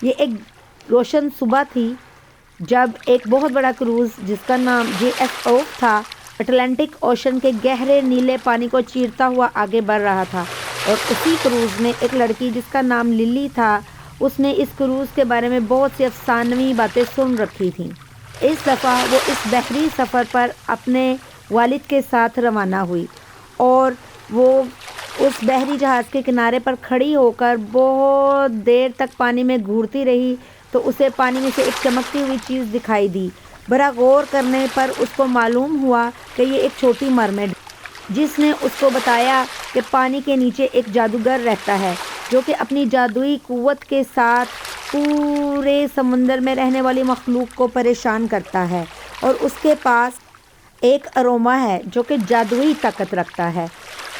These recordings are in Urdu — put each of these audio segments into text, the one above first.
یہ ایک روشن صبح تھی جب ایک بہت بڑا کروز جس کا نام JS اوک تھا اٹلانٹک اوشن کے گہرے نیلے پانی کو چیرتا ہوا آگے بڑھ رہا تھا، اور اسی کروز میں ایک لڑکی جس کا نام للی تھا، اس نے اس کروز کے بارے میں بہت سی افسانوی باتیں سن رکھی تھیں۔ اس دفعہ وہ اس بحری سفر پر اپنے والد کے ساتھ روانہ ہوئی، اور وہ اس بحری جہاز کے کنارے پر کھڑی ہو کر بہت دیر تک پانی میں گھورتی رہی تو اسے پانی میں سے ایک چمکتی ہوئی چیز دکھائی دی۔ برا غور کرنے پر اس کو معلوم ہوا کہ یہ ایک چھوٹی مرمیڈ ہے، جس نے اس کو بتایا کہ پانی کے نیچے ایک جادوگر رہتا ہے جو کہ اپنی جادوئی قوت کے ساتھ پورے سمندر میں رہنے والی مخلوق کو پریشان کرتا ہے، اور اس کے پاس ایک اروما ہے جو کہ جادوئی طاقت رکھتا ہے،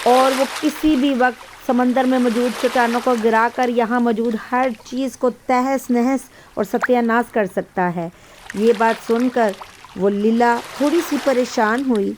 اور وہ کسی بھی وقت سمندر میں موجود چٹانوں کو گرا کر یہاں موجود ہر چیز کو تہس نہس اور ستیہ ناش کر سکتا ہے۔ یہ بات سن کر وہ لیلا تھوڑی سی پریشان ہوئی۔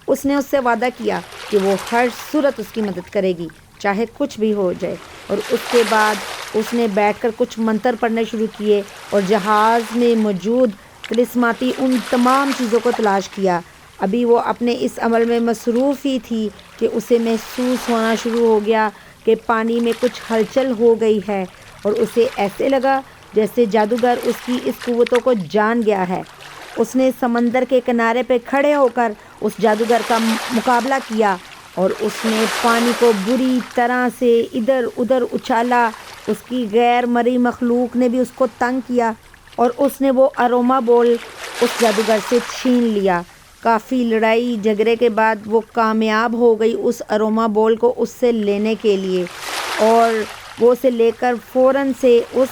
اس نے اس سے وعدہ کیا کہ وہ ہر صورت اس کی مدد کرے گی، چاہے کچھ بھی ہو جائے، اور اس کے بعد اس نے بیٹھ کر کچھ منتر پڑھنے شروع کیے اور جہاز میں موجود طلسماتی ان تمام چیزوں کو تلاش کیا۔ ابھی وہ اپنے اس عمل میں مصروف ہی تھی کہ اسے محسوس ہونا شروع ہو گیا کہ پانی میں کچھ ہلچل ہو گئی ہے، اور اسے ایسے لگا جیسے جادوگر اس کی اس قوتوں کو جان گیا ہے۔ اس نے سمندر کے کنارے پہ کھڑے ہو کر اس جادوگر کا مقابلہ کیا، اور اس نے پانی کو بری طرح سے ادھر ادھر اچھالا۔ اس کی غیر مرئی مخلوق نے بھی اس کو تنگ کیا، اور اس نے وہ اروما بول اس جادوگر سے چھین لیا۔ کافی لڑائی جھگڑے کے بعد وہ کامیاب ہو گئی اس اروما بول کو اس سے لینے کے لیے، اور وہ اسے لے کر فوراً سے اس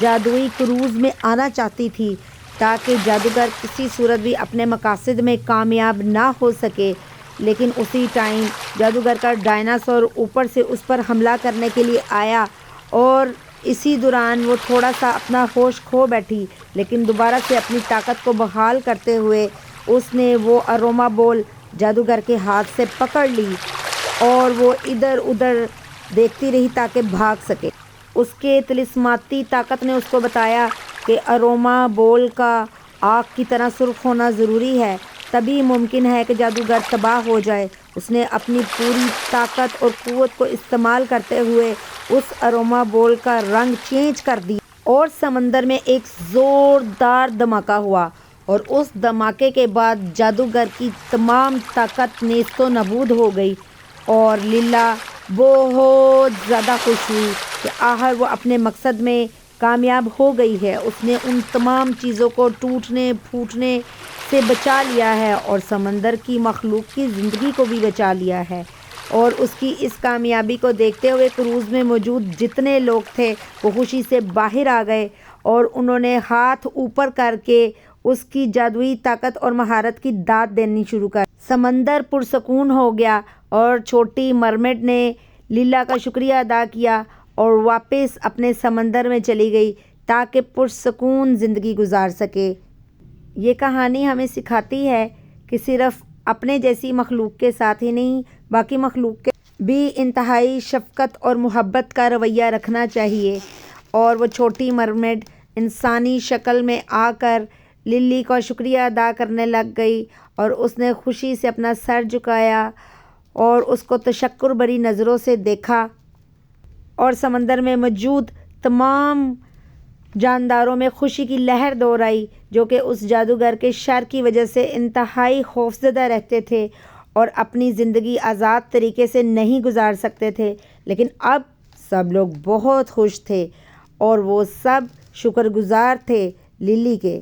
جادوئی کروز میں آنا چاہتی تھی تاکہ جادوگر کسی صورت بھی اپنے مقاصد میں کامیاب نہ ہو سکے۔ لیکن اسی ٹائم جادوگر کا ڈائناسور اوپر سے اس پر حملہ کرنے کے لیے آیا، اور اسی دوران وہ تھوڑا سا اپنا ہوش کھو بیٹھی، لیکن دوبارہ سے اپنی طاقت کو بحال کرتے ہوئے اس نے وہ اروما بول جادوگر کے ہاتھ سے پکڑ لی، اور وہ ادھر ادھر دیکھتی رہی تاکہ بھاگ سکے۔ اس کے طلسماتی طاقت نے اس کو بتایا کہ اروما بول کا آگ کی طرح سرخ ہونا ضروری ہے، تبھی ممکن ہے کہ جادوگر تباہ ہو جائے۔ اس نے اپنی پوری طاقت اور قوت کو استعمال کرتے ہوئے اس اروما بول کا رنگ چینج کر دیا، اور سمندر میں ایک زوردار دھماکہ ہوا، اور اس دھماکے کے بعد جادوگر کی تمام طاقت نیست و نابود ہو گئی، اور لیلا بہت زیادہ خوش ہوئی کہ آخر وہ اپنے مقصد میں کامیاب ہو گئی ہے۔ اس نے ان تمام چیزوں کو ٹوٹنے پھوٹنے سے بچا لیا ہے، اور سمندر کی مخلوق کی زندگی کو بھی بچا لیا ہے۔ اور اس کی اس کامیابی کو دیکھتے ہوئے کروز میں موجود جتنے لوگ تھے وہ خوشی سے باہر آ گئے، اور انہوں نے ہاتھ اوپر کر کے اس کی جادوئی طاقت اور مہارت کی داد دینی شروع کر۔ سمندر پرسکون ہو گیا، اور چھوٹی مرمیڈ نے لیلا کا شکریہ ادا کیا اور واپس اپنے سمندر میں چلی گئی تاکہ پرسکون زندگی گزار سکے۔ یہ کہانی ہمیں سکھاتی ہے کہ صرف اپنے جیسی مخلوق کے ساتھ ہی نہیں، باقی مخلوق کے بھی انتہائی شفقت اور محبت کا رویہ رکھنا چاہیے۔ اور وہ چھوٹی مرمیڈ انسانی شکل میں آ کر للی کا شکریہ ادا کرنے لگ گئی، اور اس نے خوشی سے اپنا سر جھکایا اور اس کو تشکر بھری نظروں سے دیکھا، اور سمندر میں موجود تمام جانداروں میں خوشی کی لہر دور آئی جو کہ اس جادوگر کے شر کی وجہ سے انتہائی خوفزدہ رہتے تھے اور اپنی زندگی آزاد طریقے سے نہیں گزار سکتے تھے۔ لیکن اب سب لوگ بہت خوش تھے، اور وہ سب شکر گزار تھے للی کے۔